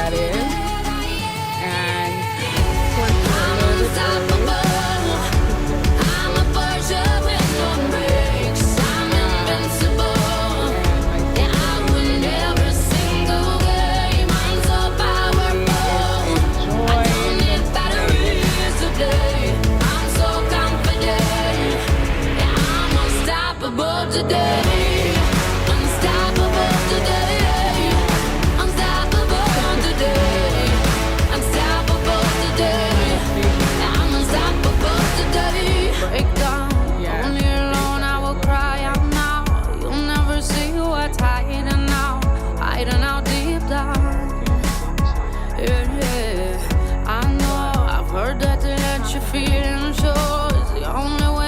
that is. And once you're a little bit early, I'm a Persia with no brakes. I'm invincible. Yeah, I win every single game. I'm so powerful. I don't need batteries today. I'm so confident. Yeah, I'm unstoppable today.